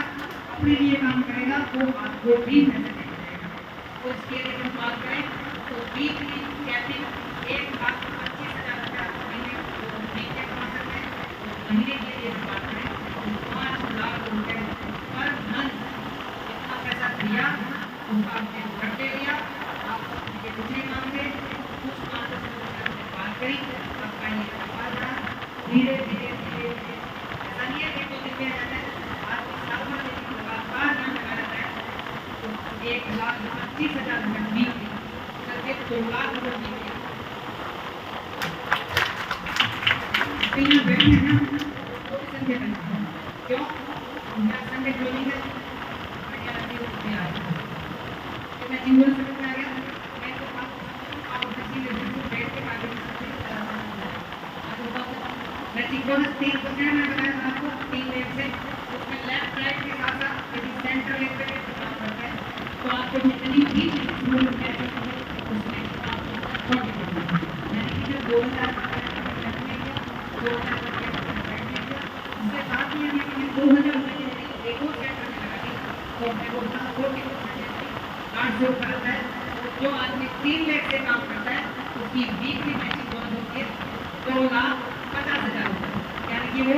Speaker 1: अपने लिए काम करेगा तो आपको भी पैसा मिलेगा। और इसके लिए हम बात करें तो वीकली कैपिंग 1,25,000 रुपया महीने कमा सकते हैं। महीने के लिए बात करें तो 5 लाख रुपए पर मंथ इतना पैसा दिया, उसका आपने घर ले लिया, आप कुछ नहीं मांगे, कुछ मांगते से बात करी, आपका ये व्यापार रहा धीरे धीरे धीरे धीरे। ऐसा नहीं है कि 2 दिन में आ जाता है, आदमी साल भर लगातार काम लगा रहता है तो 1,25,000 रुपये वीकली करके 2 लाख रुपये वीकली। तीन बैठे हैं ना तो संडे करना क्यों, क्या संडे क्लोजिंग है, बढ़िया आदमी को रुपये आए तो मैं जिंगल समझ में आ गया। मैं तो आप किसी लेवल को बैठ के आगे मैं सिक्योरिटी 3% में बताया था आपको 3 लेग से, उसमें लेफ्ट राइट के साथ साथ यदि सेंटर लेग पे काम करते हैं तो आपको जितनी भी मूल है उसमें आपको 40% यानी कि जो 2,000 उसके साथ ही यदि 2,000 रुपये एक और सेंटर में लगा दी तो अपने को 40% 800 फर्क है। जो आदमी 3 लेग से काम करता है उसकी वीकली मैचिंग बोनस होती है 2,50,000 रुपये, यानी कि वो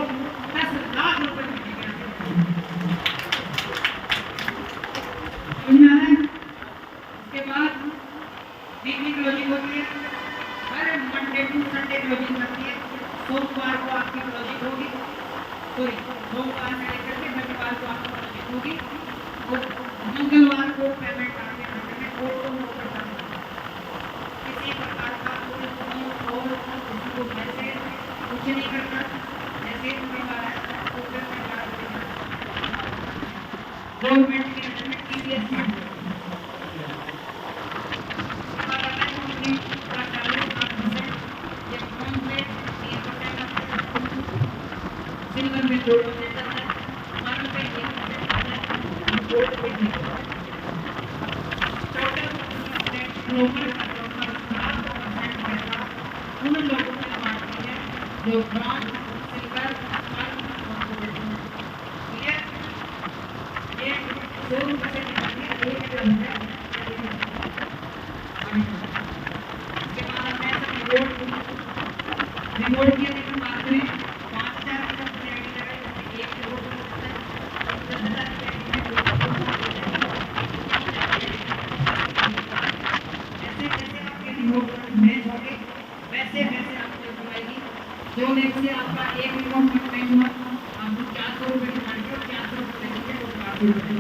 Speaker 1: 10 लाख रुपए मिलेगा। उसके बाद वीकली क्लोजिंग होती है, हर मंडे टू संडे क्लोजिंग करती है। सोमवार को आपकी क्लोजिंग होगी, सॉरी सोमवार से लेकर के शनिवार को आपकी क्लोजिंग होगी और मंगलवार को पेमेंट आपके खाते में ऑटो करता है। किसी प्रकार का कोई फोन और किसी को मैसेज कुछ नहीं करता, जैसे परिवार है तो फिर परिवार गवर्नमेंट के अंदर में टीसीएस मार्ट सिल्वर में 2% आता है, मार्बल पे 1% गोल्ड पे 0%। टोटल ग्लोबल का 7% पैसा उन लोगों में बांटती है जो ब्रॉन्ज सिल्वर ये 100 रुपये से निकालती है 1,000 रुपये। इसके बाद मैं सब रिवॉर्ड की यदि हम बात करें 5,000 रुपये अपनी आईडी लगाए, जैसे 1 करोड़ रुपये होता है 10,000 ऐसे जैसे आपके रिवॉर्ड मैच होंगे वैसे वैसे आपको कमाएगी। 2 लेग से आपका 1 रिवॉर्ड मैच हुआ, आपको 400 रुपये की मार्केट और 400 रुपये की और 400 रुपये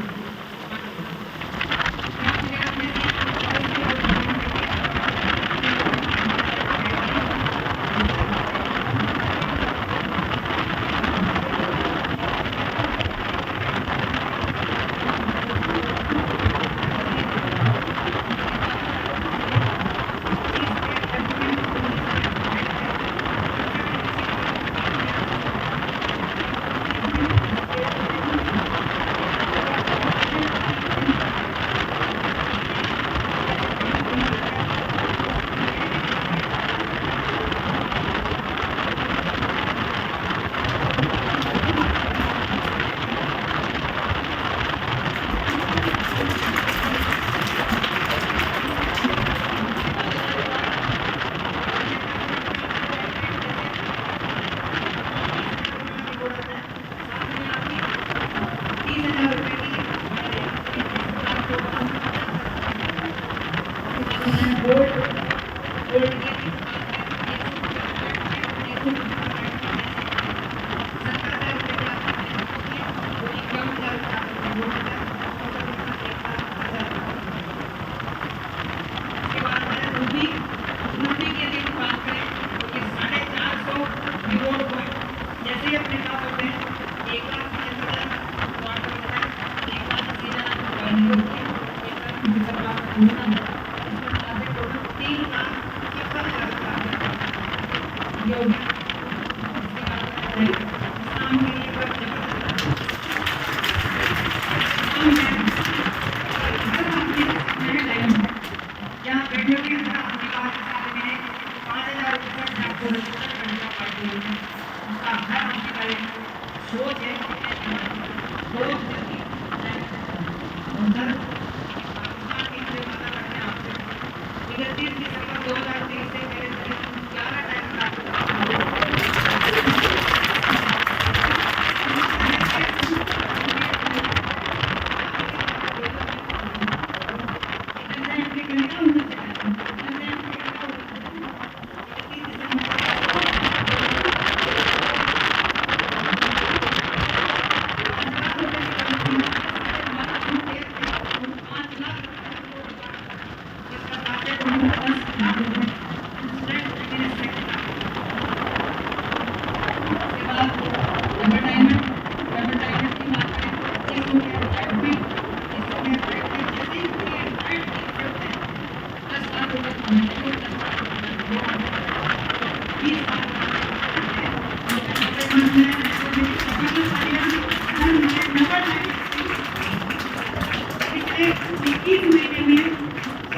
Speaker 1: गोल्ड की भी बात करें तो 31 दिसंबर 2023 से मेरे करीब 11 टाइम महीने में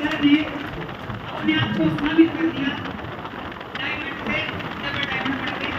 Speaker 1: सर ने अपने आप को साबित कर दिया, डायमंड से डबल डायमंड बन गए।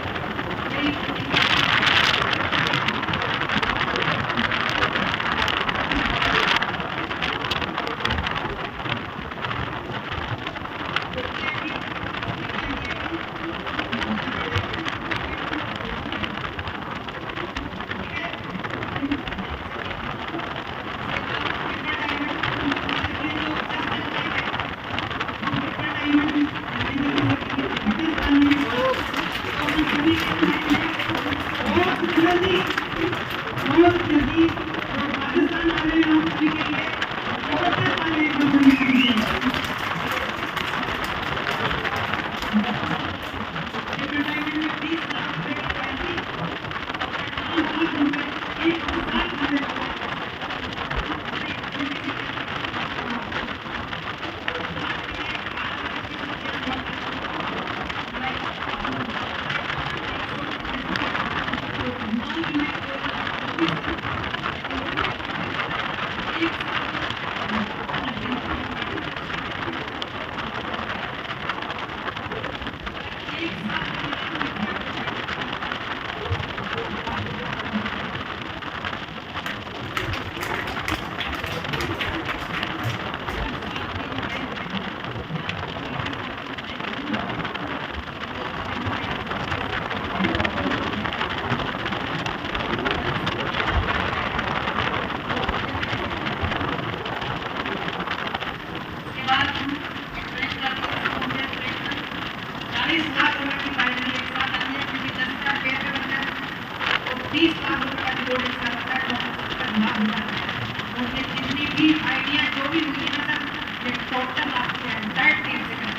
Speaker 1: आइडिया जो भी हुई है ना सर, ये टोटल आपके एंटायर टीम से करें।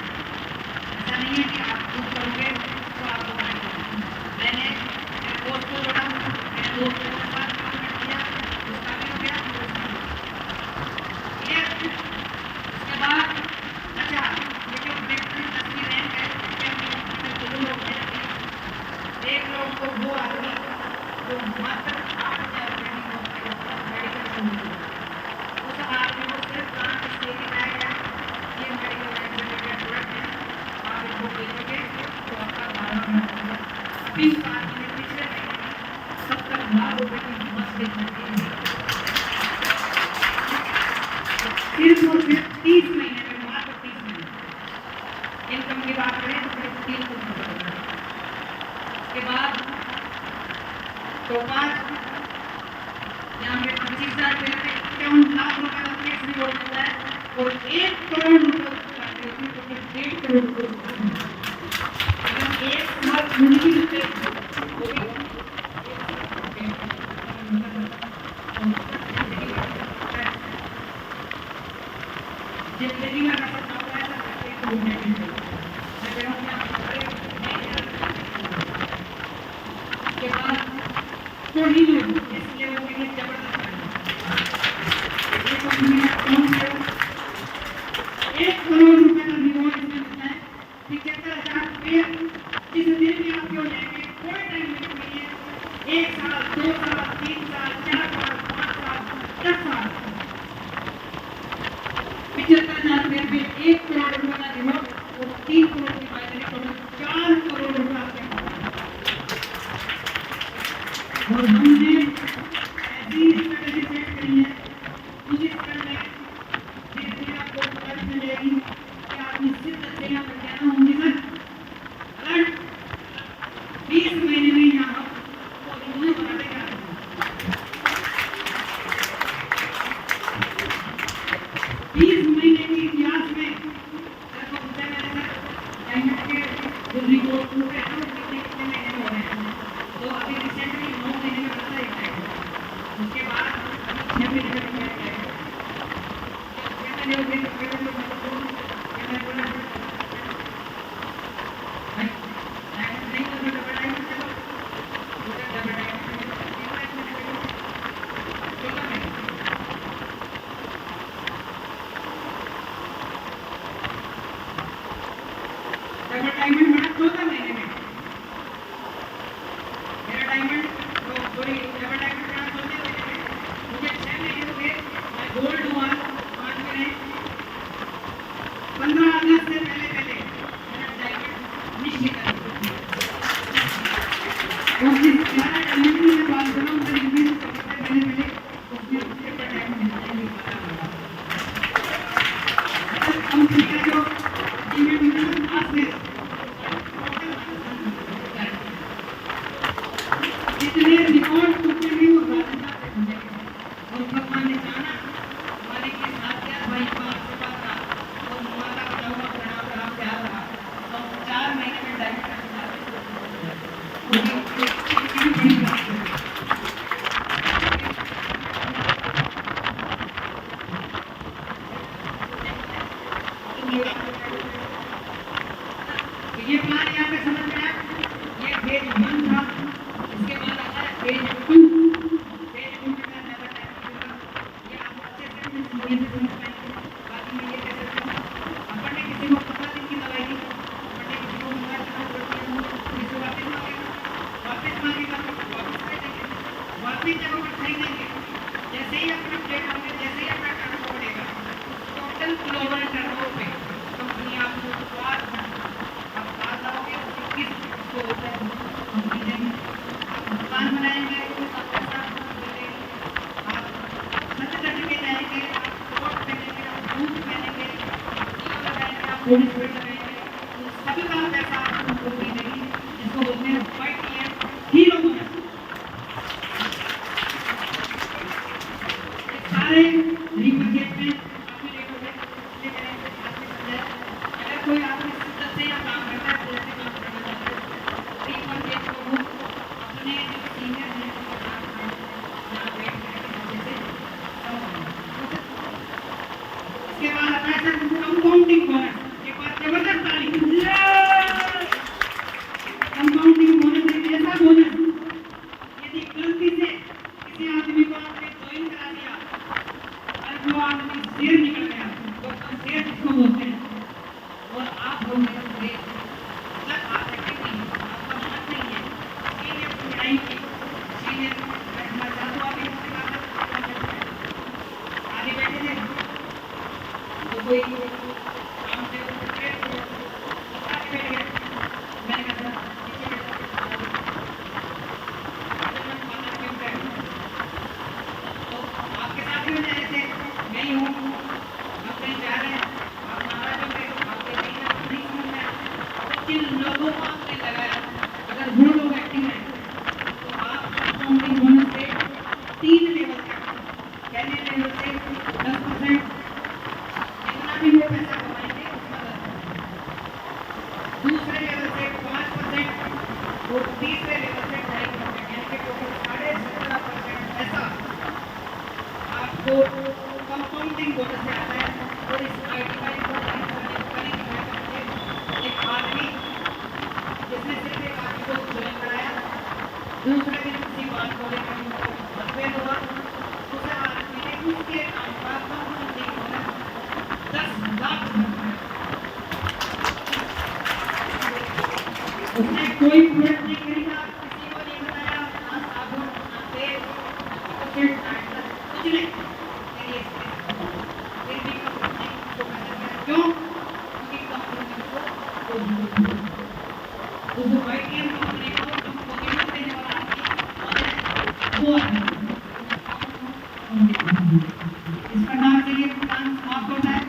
Speaker 1: ऐसा नहीं है कि आप खुद करोगे तो आपको करेंगे। मैंने मेरे दोस्त को जोड़ा, मेरे दोस्तों के साथ काम किया, उसका भी हो गया, ठीक है। उसके बाद अच्छा ये जो विक्ट्री तस्वीरें हैं, दो लोग हैं, एक लोग को वो आदमी जो मात्र 8,000 रुपये की मेडिकल उस आदमी को सिर्फ काम इसलिए दिखाया गया ये मेडिकल रिलेटेड प्रोडक्ट है, आप इनको बेचोगे तो आपका 12 होगा। 20 आदमी ने पिछले महीने 70,000 रुपये की बस बेचती है सिर्फ और सिर्फ 30 महीने में, मात्र 30 महीने। इनकम की बात करें तो सिर्फ 3 के बाद तो 5 यहाँ पे 25,000 रुपये 51 लाख रुपए का कैश रिवॉर्ड मिलता है और 1 करोड़ रुपए में टोटल 1.5 करोड़ रुपए। अगर एक साल पूरी भी होते तो भी जिंदगी में रखा होता है ऐसा एक घूमने के लिए मैं कह रहा हूँ के बाद तो ही लोग इस लेवल के लिए जबरदस्त ये कंपनी में कौन से 1 करोड़ रुपए का रिवॉर्ड इसमें मिलता है 75,000 रुपये जिस दिन भी आप क्यों लेंगे कोई टाइम लिमिट नहीं है 1 साल 2 साल 3 साल 4 साल 5 साल 10 साल 75,000 रुपये में 1 करोड़ रुपए का रिवॉर्ड और 3 करोड़ की फायदे टोटल 4 करोड़ रुपए आपके और हमने ऐसी स्ट्रेटेजी सेट करी है उस स्ट्रेटेजी में धीरे धीरे आपको पता चलेगी कि आप निश्चित तथ्य यहाँ पर क्या होंगे सर अलर्ट 20 महीने में यहाँ आपको रिव्यू बनाने का 20 महीने के इतिहास में सर को पूछा मैंने सर डायमंड के जो रिपोर्ट पूरे हैं वो कितने महीने में हो रहे हैं तो अभी रिसेंटली 9 महीने में बता देता है उसके बाद 6 महीने में क्या है क्या मैंने वो दिन के लिए क्या मैं बोला भाई नहीं तो डबल डायमंड चलो उधर डबल डायमंड डबल डायमंड बना 14 महीने में मेरा डायमंड तो सॉरी डबल डायमंड बना 14 महीने में मुझे 6 महीने हो गए मैं गोल्ड हुआ 5 महीने 15 अगस्त से पहले मेरा डायमंड निश्चित है और जिस प्यारा डायमंड की मैं बात कर रहा हूँ मेरे इमेज को सबसे पहले उसमें ट्रिपल डायमंड नहीं पता कंपनी का जो इवेंट में आज में जितने रिकॉर्ड टूटे भी वो राजस्थान से बने और भगवान ने जाना हमारे के साथ क्या भाई का आशीर्वाद था और माता का हुआ प्रणाम रहा प्यार रहा तो 4 महीने में डायमंड ये प्लान यहाँ पे समझ में आया ये फेज 1 था इसके बाद आता है फेज 2 फेज 2 में क्या ज्यादा टाइम लगेगा ये आप अच्छे से समझ पाएंगे बाकी में ये कैसे अपन ने किसी को 15 दिन की दवाई दी अपन ने किसी को मंगा चला पड़ती है किसी वापस मांगेगा वापस दे देंगे वापस जब अपन खरीद देंगे जैसे ही अपना अपडेट होंगे जैसे ही अपना टर्नओवर बढ़ेगा टोटल ग्लोबल टर्नओवर पे कंपनी आपको दुकान बनाएंगे आप सच के जाएंगे आप कोट पहनेंगे आप बूट पहनेंगे लगाएंगे आप बॉडी स्प्रे लगाएंगे सभी का पैसा आपको दी देगी जिसको बोलते हैं फाइट ईयर हीरो बोनस सारे रिपजेट में आपके रेट हो गए इसलिए मैंने आपसे समझाया अगर कोई आपने शिद्दत से या काम करता है तो उससे काम करना चाहता है रिपजेट को अपने सीनियर हैं इसके बाद आता है सर कंपाउंडिंग बोनस एक बार जबरदस्त ताली कंपाउंडिंग बोनस एक ऐसा बोनस यदि गलती से किसी आदमी को आपने ज्वाइन करा दिया और वो आदमी शेर निकल गया तो शेर किसको बोलते हैं और आप हो गए शेर मतलब आप एक्टिव नहीं आपका मन नहीं है सीनियर की लड़ाई की सीनियर बैठना चाहते हो आप इसके बाद आगे बैठे थे तो कोई काम से उठे तो आगे बैठ गया मैंने कहा नीचे तो आपके साथ भी हो जाए थे मैं ही हूँ आप कहीं जा रहे हैं आप नाराज हो गए आपके कहीं ना नहीं समझ में आया तो जिन लोगों को आपने लगाया अगर वो लोग एक्टिव हैं तो आप कंपाउंडिंग बोनस से 3 लेवल तक पहले लेवल से 10% जितना भी वो पैसा कमाएंगे उसका 10% वो तीसरे लेवल से 2.5% यानी कि टोटल 17.5% पैसा आपको कंपाउंडिंग बोनस से आता है। और इस आइडिया को एक आदमी जिसने सिर्फ एक आदमी को ज्वाइन कराया, दूसरे दिन किसी बात को लेकर मतभेद हुआ, दूसरे आदमी ने उसके काम का कंपाउंडिंग बोनस 10 लाख उसने कोई प्रयोग नहीं करेगा, किसी को नहीं बताया, ना साबुन ना तेल ना फिर कुछ नहीं। फिर भी कंपनी को क्यों? क्योंकि कंपनी को उस वाईटीएम कंपनी को तुमको कीमत देने वाला आदमी वो है। इस प्रकार से ये काम समाप्त होता है।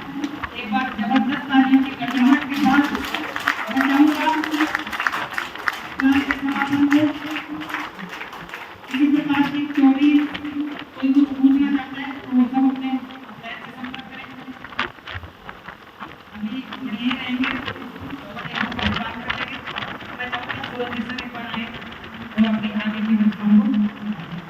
Speaker 1: एक बार जबरदस्त तालियों की गड़गड़ाहट के साथ मैं चाहूंगा किसी प्रकार की चोरी कोई कुछ पूछना चाहता है तो वो सब अपने फ्लैट से संपर्क करें। अभी यहीं रहेंगे और एक बात कर लेंगे। मैं चाहूँगा